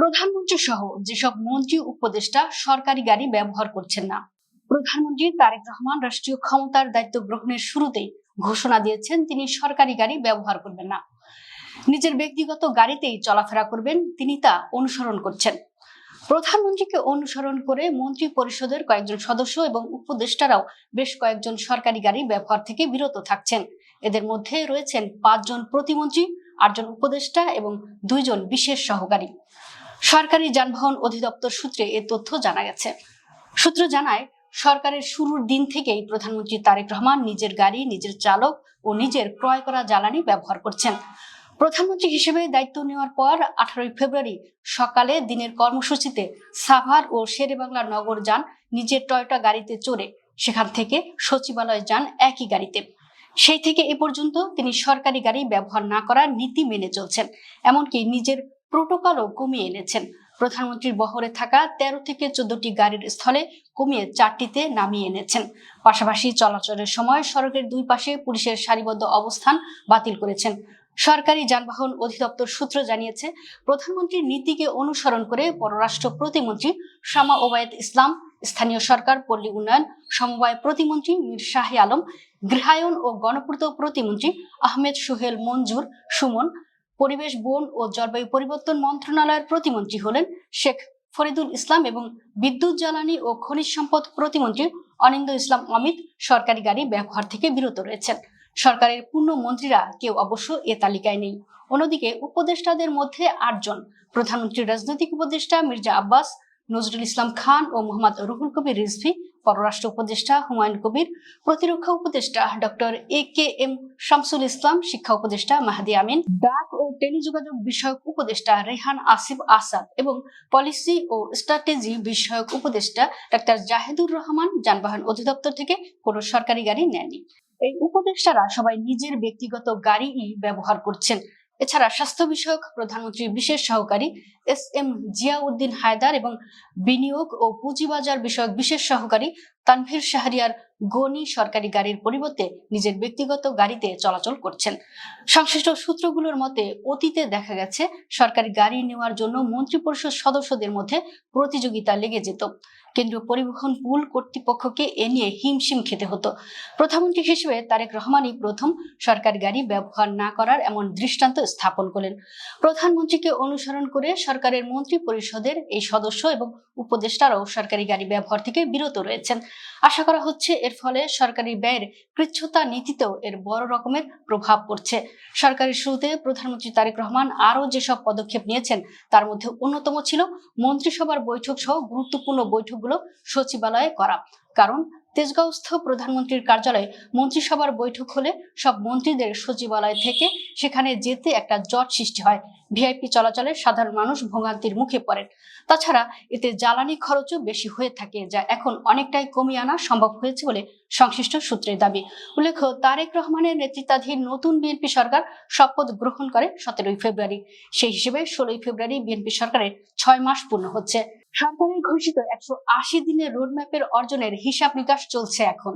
প্রধানমন্ত্রী সহ যেসব মন্ত্রী উপদেষ্টা সরকারি গাড়ি ব্যবহার করছেন না। প্রধানমন্ত্রী তারেক রহমান রাষ্ট্রীয় ক্ষমতার দায়িত্ব গ্রহণের শুরুতেই ঘোষণা দিয়েছেন তিনি সরকারি গাড়ি ব্যবহার করবেন না, নিজের ব্যক্তিগত গাড়িতেই চলাফেরা করবেন। তিনি তা অনুসরণ করছেন। প্রধানমন্ত্রীকে অনুসরণ করে মন্ত্রী পরিষদের কয়েকজন সদস্য এবং উপদেষ্টারাও বেশ কয়েকজন সরকারি গাড়ি ব্যবহার থেকে বিরত থাকছেন। এদের মধ্যে রয়েছেন 5 জন প্রতিমন্ত্রী, 8 জন উপদেষ্টা এবং 2 জন বিশেষ সহকারী। সরকারি যানবাহন অধিদপ্তর সূত্রে এ তথ্য জানা গেছে। সূত্র জানায়, সরকারের শুরুর দিন থেকেই প্রধানমন্ত্রী তারেক রহমান নিজের গাড়ি, নিজের চালক ও নিজের ক্রয় করা জ্বালানি ব্যবহার করছেন। প্রধানমন্ত্রী হিসেবে দায়িত্ব নেওয়ার পর 18 ফেব্রুয়ারি সকালে দিনের কর্মসূচিতে সাভার ও শেরেবাংলা নগর যান নিজের টয়োটা গাড়িতে চড়ে। সেখান থেকে সচিবালয় যান একই গাড়িতে। সেই থেকে এ পর্যন্ত তিনি সরকারি গাড়ি ব্যবহার না করার নীতি মেনে চলছেন। এমনকি নিজের প্রোটোকলও কমিয়ে এনেছেন। প্রধানমন্ত্রীর বহরে থাকা 13 থেকে 14টি গাড়ির স্থলে কমিয়ে 4টিতে নামিয়ে এনেছেন। পাশাপাশি চলাচলের সময় সড়কের দুই পাশে পুলিশের সারিবদ্ধ অবস্থান বাতিল করেছেন। সরকারি যানবাহন অধিদপ্তর সূত্র জানিয়েছে, প্রধানমন্ত্রীর নীতিকে অনুসরণ করে পররাষ্ট্র প্রতিমন্ত্রী শামা ওবায়দ ইসলাম, স্থানীয় সরকার পল্লী উন্নয়ন সমবায় প্রতিমন্ত্রী মীর শাহে আলম, গৃহায়ন ও গণপূর্ত প্রতিমন্ত্রী আহমেদ সোহেল মঞ্জুর সুমন, পরিবেশ, বন ও জলবায়ু পরিবর্তন মন্ত্রণালয়ের প্রতিমন্ত্রী হলেন শেখ ফরিদুল ইসলাম এবং বিদ্যুৎ, জ্বালানি ও খনিজ সম্পদ প্রতিমন্ত্রী অনিন্দ্য ইসলাম অমিত সরকারি গাড়ি ব্যবহার থেকে বিরত রয়েছেন। সরকারের পূর্ণ মন্ত্রীরা কেউ অবশ্য এ তালিকায় নেই। অন্যদিকে উপদেষ্টাদের মধ্যে 8 জন প্রধানমন্ত্রীর রাজনৈতিক উপদেষ্টা মির্জা আব্বাস, নজরুল ইসলাম খান ও মোহাম্মদ রুহুল কবির রিজভী, পররাষ্ট্র উপদেষ্টা হুমায়ুন কবির, প্রতিরক্ষা উপদেষ্টা ডক্টর AKM শামসুল ইসলাম, শিক্ষা উপদেষ্টা মাহদি আমিন, ডাক ও টেলিযোগাযোগ বিষয়ক উপদেষ্টা রেহান আসিফ আসাদ এবং পলিসি ও স্ট্র্যাটেজি বিষয়ক উপদেষ্টা ডাক্তার জাহিদুর রহমান যানবাহন অধিদপ্তর থেকে কোনো সরকারি গাড়ি নেননি। এই উপদেষ্টারা সবাই নিজের ব্যক্তিগত গাড়িই ব্যবহার করছেন। এছাড়া স্বাস্থ্য বিষয়ক প্রধানমন্ত্রীর বিশেষ সহকারী SM জিয়াউদ্দিন হায়দার এবং বিনিয়োগ ও পুঁজিবাজার বিষয়ক বিশেষ সহকারী তানভীর শাহরিয়ার গনি সরকারি গাড়ির পরিবর্তে নিজের ব্যক্তিগত গাড়িতে চলাচল করছেন। সংশ্লিষ্ট সূত্রগুলোর মতে, অতীতে দেখা গেছে সরকারি গাড়ি নেওয়ার জন্য মন্ত্রিপরিষদ সদস্যদের মধ্যে প্রতিযোগিতা লেগে যেত। কেন্দ্রীয় পরিবহন পুল কর্তৃপক্ষকে এ নিয়ে হিমশিম খেতে হতো। প্রধানমন্ত্রী হিসেবে তারেক রহমানই প্রথম সরকারি গাড়ি ব্যবহার না করার এমন দৃষ্টান্ত স্থাপন করলেন। প্রধানমন্ত্রীকে অনুসরণ করে সরকারের মন্ত্রী পরিষদের এই সদস্য এবং উপদেষ্টারাও সরকারি গাড়ি ব্যবহার থেকে বিরত রয়েছেন। আশা করা হচ্ছে এর ফলে সরকারি ব্যয়ের কৃচ্ছ্রতা নীতিতেও এর বড় রকমের প্রভাব পড়ছে। সরকারের শুরুতে প্রধানমন্ত্রী তারেক রহমান আরও যেসব পদক্ষেপ নিয়েছেন তার মধ্যে অন্যতম ছিল মন্ত্রিসভার বৈঠক সহ গুরুত্বপূর্ণ বৈঠকগুলো সচিবালয়ে করা। কারণ তেজগাঁওস্থ প্রধানমন্ত্রীর কার্যালয়ে মন্ত্রিসভার বৈঠক হলে সব মন্ত্রীদের সচিবালয় থেকে সেখানে যেতে একটা জট সৃষ্টি হয়। ভিআইপি চলাচলে সাধারণ মানুষ ভোগান্তির মুখে পড়েন। তাছাড়া এতে জ্বালানি খরচও বেশি হয়ে থাকে, যা এখন অনেকটাই কমিয়ে আনা সম্ভব হয়েছে বলে সংশ্লিষ্ট সূত্রের দাবি। উল্লেখ্য, তারেক রহমানের নেতৃত্বাধীন নতুন বিএনপি সরকার শপথ গ্রহণ করে 17 ফেব্রুয়ারি। সেই হিসেবে 16 ফেব্রুয়ারি বিএনপি সরকারের 6 মাস পূর্ণ হচ্ছে। সরকারের ঘোষিত 180 দিনের রোডম্যাপের অর্জনের হিসাব নিকাশ চলছে এখন।